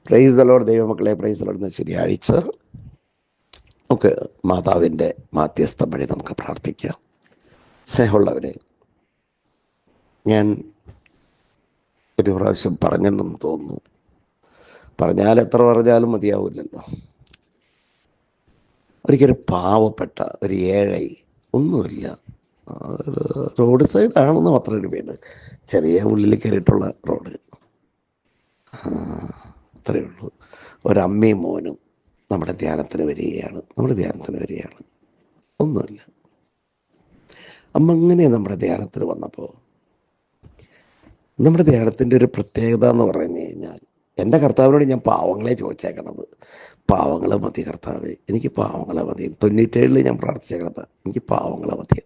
Price the Lord ദൈവമക്കളെ, price the Lord. ഇന്ന് ശനിയാഴ്ച നമുക്ക് മാതാവിൻ്റെ മാധ്യസ്ഥം വഴി നമുക്ക് പ്രാർത്ഥിക്കാം. സ്നേഹമുള്ളവരെ, ഞാൻ ഒരു പ്രാവശ്യം പറഞ്ഞെന്ന് തോന്നുന്നു. പറഞ്ഞാൽ എത്ര പറഞ്ഞാലും മതിയാവില്ലല്ലോ. ഒരിക്കലും പാവപ്പെട്ട ഒരു ഏഴை, ഒന്നുമില്ല, റോഡ് സൈഡാണെന്ന് മാത്രം ഒരു വീട്, ചെറിയ ഉള്ളിൽ കയറിയിട്ടുള്ള റോഡ്, അത്രയേ ഉള്ളൂ. ഒരമ്മയും മോനും നമ്മുടെ ധ്യാനത്തിന് വരികയാണ്. ഒന്നുമില്ല. അമ്മ അങ്ങനെ നമ്മുടെ ധ്യാനത്തിന് വന്നപ്പോൾ, നമ്മുടെ ധ്യാനത്തിൻ്റെ ഒരു പ്രത്യേകത എന്ന് പറഞ്ഞു കഴിഞ്ഞാൽ, എൻ്റെ കർത്താവിനോട് ഞാൻ പാവങ്ങളെ ചോദിച്ചേക്കണത്. പാവങ്ങളെ മതി കർത്താവേ, എനിക്ക് പാവങ്ങളെ മതി. 97 ഞാൻ പ്രാർത്ഥിച്ചേക്കണത്, എനിക്ക് പാവങ്ങളെ മതി.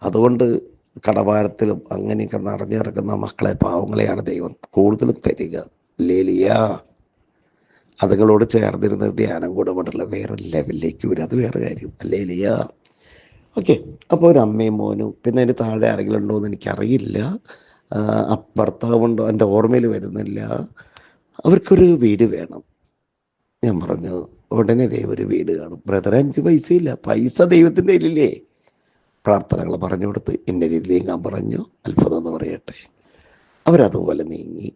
അതുകൊണ്ട് കടഭാരത്തിലും അങ്ങനെയൊക്കെ നിറഞ്ഞു കിടക്കുന്ന മക്കളെ, പാവങ്ങളെയാണ് ദൈവം കൂടുതലും തരിക. ലേലിയാ, അതുങ്ങളോട് ചേർന്നിരുന്ന ധ്യാനം കൂടെ കൊണ്ടുള്ള വേറെ ലെവലിലേക്ക് വരും. അത് വേറെ കാര്യം. ലേലിയാ. ഓക്കെ. അപ്പോൾ ഒരു അമ്മയും മോനും, പിന്നെ അതിന് താഴെ ആരെങ്കിലും ഉണ്ടോ എന്ന് എനിക്കറിയില്ല, ഭർത്താവുണ്ടോ എൻ്റെ ഓർമ്മയിൽ വരുന്നില്ല. അവർക്കൊരു വീട് വേണം. ഞാൻ പറഞ്ഞു, ഉടനെ ദൈവം ഒരു വീട് കാണും. ബ്രദർ, 5 പൈസയില്ല. പൈസ ദൈവത്തിൻ്റെ കയ്യിലില്ലേ? പ്രാർത്ഥനകൾ പറഞ്ഞു കൊടുത്ത് ഇന്ന രീതി നീങ്ങാൻ പറഞ്ഞു. അത്ഭുതം എന്ന് പറയട്ടെ, അവരതുപോലെ നീങ്ങി.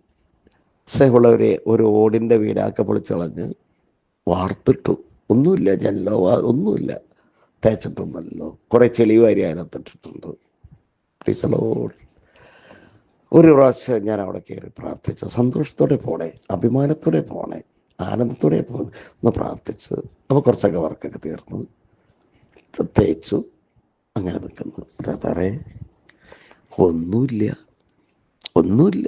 സ്നേഹമുള്ളവരെ, ഒരു ഓടിൻ്റെ വീടാക്കെ പൊളിച്ചളഞ്ഞ് വാർത്തിട്ടു. ഒന്നുമില്ല, ജല്ലോ ഒന്നുമില്ല, തേച്ചിട്ടൊന്നല്ലോ. കുറേ ചെളിവാരി അതിനകത്തിട്ടിട്ടുണ്ട്. Praise the lord. ഒരു പ്രാവശ്യം ഞാൻ അവിടെ കയറി പ്രാർത്ഥിച്ചു. സന്തോഷത്തോടെ പോണേ, അഭിമാനത്തോടെ പോണേ, ആനന്ദത്തോടെ പോകണം ഒന്ന് പ്രാർത്ഥിച്ചു. അപ്പോൾ കുറച്ചൊക്കെ വർക്കൊക്കെ തീർന്നു, തേച്ചു, അങ്ങനെ നിൽക്കുന്നു. ബ്രദറെ, ഒന്നുമില്ല.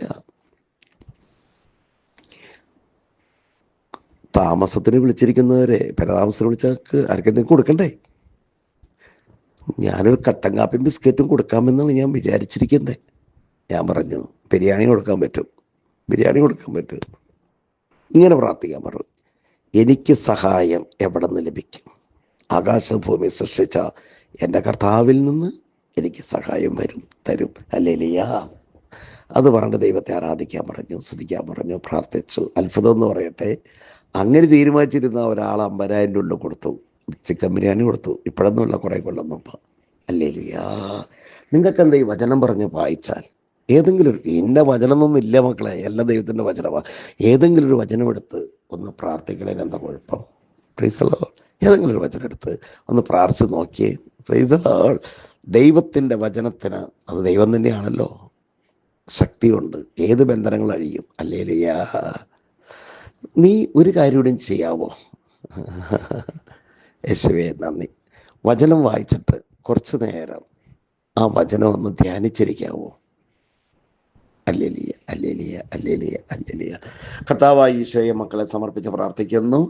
താമസത്തിന് വിളിച്ചിരിക്കുന്നവരെ പെരതാമസത്തിന് വിളിച്ചവർക്ക് ആർക്കെന്തെങ്കിലും കൊടുക്കണ്ടേ? ഞാനൊരു കട്ടൻ കാപ്പിയും ബിസ്ക്കറ്റും കൊടുക്കാമെന്നാണ് ഞാൻ വിചാരിച്ചിരിക്കുന്നത്. ഞാൻ പറഞ്ഞു, ബിരിയാണി കൊടുക്കാൻ പറ്റും. ഇങ്ങനെ പ്രാർത്ഥിക്കാൻ പറഞ്ഞു. എനിക്ക് സഹായം എവിടെ നിന്ന് ലഭിക്കും? ആകാശം ഭൂമി സൃഷ്ടിച്ച എൻ്റെ കർത്താവിൽ നിന്ന് എനിക്ക് സഹായം തരും. ഹല്ലേലൂയ. അത് പറഞ്ഞ് ദൈവത്തെ ആരാധിക്കാൻ പറഞ്ഞു, സ്തുതിക്കാൻ പറഞ്ഞു, പ്രാർത്ഥിച്ചു. അത്ഭുതം എന്ന് പറയട്ടെ, അങ്ങനെ തീരുമാനിച്ചിരുന്ന ഒരാൾ 50,000 രൂപ കൊടുത്തു. ചിക്കൻ ബിരിയാണി കൊടുത്തു. ഇപ്പോഴൊന്നുമില്ല, കുറേ കൊല്ലം മുമ്പ്. ഹല്ലേലൂയ. നിങ്ങൾക്ക് എന്താ ഈ വചനം പറഞ്ഞ് വായിച്ചാൽ, ഏതെങ്കിലും ഇന്ന വചനമൊന്നും ഇല്ല മക്കളെ, എല്ലാ ദൈവത്തിൻ്റെ വചനമാണ്. ഏതെങ്കിലും ഒരു വചനം എടുത്ത് ഒന്ന് പ്രാർത്ഥിക്കണേന് എന്താ കുഴപ്പം? Price the Lord. ഏതെങ്കിലും ഒരു വചനം എടുത്ത് ഒന്ന് പ്രാർത്ഥിച്ച് നോക്കിയേ. Price the Lord. ദൈവത്തിൻ്റെ വചനത്തിന്, അത് ദൈവം തന്നെയാണല്ലോ, ശക്തിയുണ്ട്. ഏത് ബന്ധനങ്ങൾ അഴിയും. ഹല്ലേലൂയ. നീ ഒരു കാര്യം കൂടി ചെയ്യാവോ? യേശുവേ നന്ദി. വചനം വായിച്ചിട്ട് കുറച്ച് നേരം ആ വചനം ഒന്ന് ധ്യാനിച്ചിരിക്കാവോ? ഹല്ലേലൂയ. കർത്താവായ ഈശോയെ മക്കളെ സമർപ്പിച്ച് പ്രാർത്ഥിക്കുന്നു.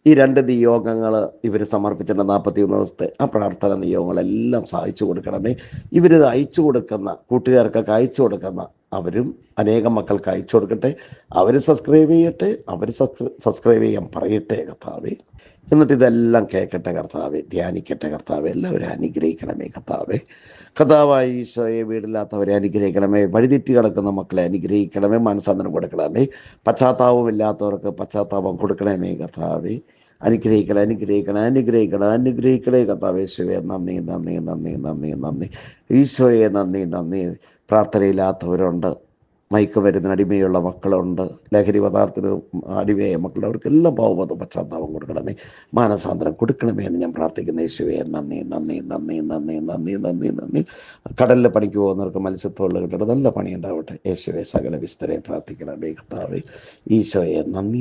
ഈ 2 നിയോഗങ്ങൾ ഇവർ സമർപ്പിച്ചിട്ട് 41 ദിവസത്തെ ആ പ്രാർത്ഥന നിയോഗങ്ങളെല്ലാം സഹായിച്ചു കൊടുക്കണമേ. ഇവരിത് അയച്ചു കൊടുക്കുന്ന കൂട്ടുകാർക്കൊക്കെ അയച്ചു കൊടുക്കുന്ന അവരും അനേകം മക്കൾക്ക് അയച്ചു കൊടുക്കട്ടെ. അവർ സബ്സ്ക്രൈബ് ചെയ്യട്ടെ, സബ്സ്ക്രൈബ് ചെയ്യാൻ പറയട്ടെ കർത്താവേ. എന്നിട്ട് ഇതെല്ലാം കേൾക്കട്ടെ കർത്താവേ, ധ്യാനിക്കട്ടെ കർത്താവേ. എല്ലാവരും അനുഗ്രഹിക്കണമേ കർത്താവേ. കർത്താവായ ഈശോയെ, വീടില്ലാത്തവരെ അനുഗ്രഹിക്കണമേ. വഴിതെറ്റി കിടക്കുന്ന മക്കളെ അനുഗ്രഹിക്കണമേ. മനസ്സാന്തരം കൊടുക്കണമേ. പശ്ചാത്താപമില്ലാത്തവർക്ക് പശ്ചാത്താപം കൊടുക്കണമേ കർത്താവേ. അനുഗ്രഹിക്കണേ കർത്താവേ. ഈശോയെ നന്ദി. ഈശോയെ നന്ദി. പ്രാർത്ഥനയില്ലാത്തവരുണ്ട്, മയക്കുമരുന്നിന് അടിമയുള്ള മക്കളുണ്ട്, ലഹരി പദാർത്ഥത്തിന് അടിമയായ മക്കളുണ്ട്. അവർക്കെല്ലാം പാവബോധം പശ്ചാത്താപം കൊടുക്കണമേ, മാനസാന്തരം കൊടുക്കണമേ എന്ന് ഞാൻ പ്രാർത്ഥിക്കുന്ന യേശുവേ നന്ദി. കടലിൽ പണിക്ക് പോകുന്നവർക്ക് മത്സ്യത്തൊഴിൽ കിട്ടട്ടെ, നല്ല പണി ഉണ്ടാവട്ടെ യേശുവേ. സകല വിസ്തരെ പ്രാർത്ഥിക്കണമേ കർത്താവേ. ഈശോയെ നന്ദി.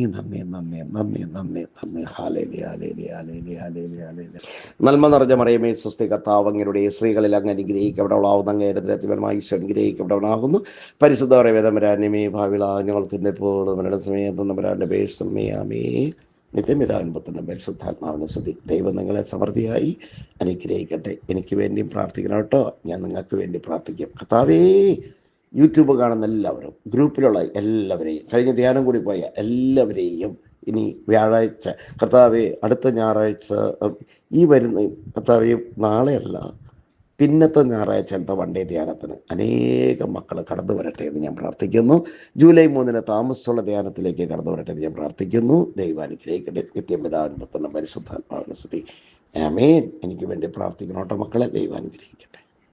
നന്മ നിറഞ്ഞ മറിയമേ സ്വസ്തി, കർത്താവ് അങ്ങയുടെ സ്ത്രീകളിൽ അങ്ങ് അനുഗ്രഹിക്കപ്പെടവളാവുന്ന അങ്ങയുടെ ദൈവമായി ഈശോ അനുഗ്രഹിക്കപ്പെടവനാകുന്നു. പരിശുദ്ധ വേദമരാന്യമേ ഭാവിളാഞ്ഞോളത്തിൻ്റെ പോളുടെ സമയത്ത് നമ്പരാൻ്റെ പേഴ്സമയാമേ. നിത്യമിതാൻപത്തിൻ്റെ പരിശുദ്ധാത്മാവിനെ സ്തുതി. ദൈവം നിങ്ങളെ സമൃദ്ധിയായി അനുഗ്രഹിക്കട്ടെ. എനിക്ക് വേണ്ടിയും പ്രാർത്ഥിക്കണം കേട്ടോ. ഞാൻ നിങ്ങൾക്ക് വേണ്ടി പ്രാർത്ഥിക്കും. കർത്താവേ, യൂട്യൂബ് കാണുന്ന എല്ലാവരും, ഗ്രൂപ്പിലുള്ള എല്ലാവരെയും, കഴിഞ്ഞ ധ്യാനം കൂടി പോയ എല്ലാവരെയും, ഇനി വ്യാഴാഴ്ച കർത്താവേ, അടുത്ത ഞായറാഴ്ച ഈ വരുന്ന കർത്താവേ, നാളെയല്ല പിന്നത്തെ ഞായറാഴ്ചത്തെ വൺഡേ ധ്യാനത്തിന് അനേകം മക്കൾ കടന്നു വരട്ടെ എന്ന് ഞാൻ പ്രാർത്ഥിക്കുന്നു. ജൂലൈ 3 താമസമുള്ള ധ്യാനത്തിലേക്ക് കടന്നു വരട്ടെ എന്ന് ഞാൻ പ്രാർത്ഥിക്കുന്നു. ദൈവാനുഗ്രഹിക്കട്ടെ. നിത്യപിതാവിൻ്റെ പുത്രനും പരിശുദ്ധാത്മാവിന്റെ സ്തുതി. ആമേൻ. എനിക്ക് വേണ്ടി പ്രാർത്ഥിക്കണോട്ടോ മക്കളെ. ദൈവാനുഗ്രഹിക്കട്ടെ.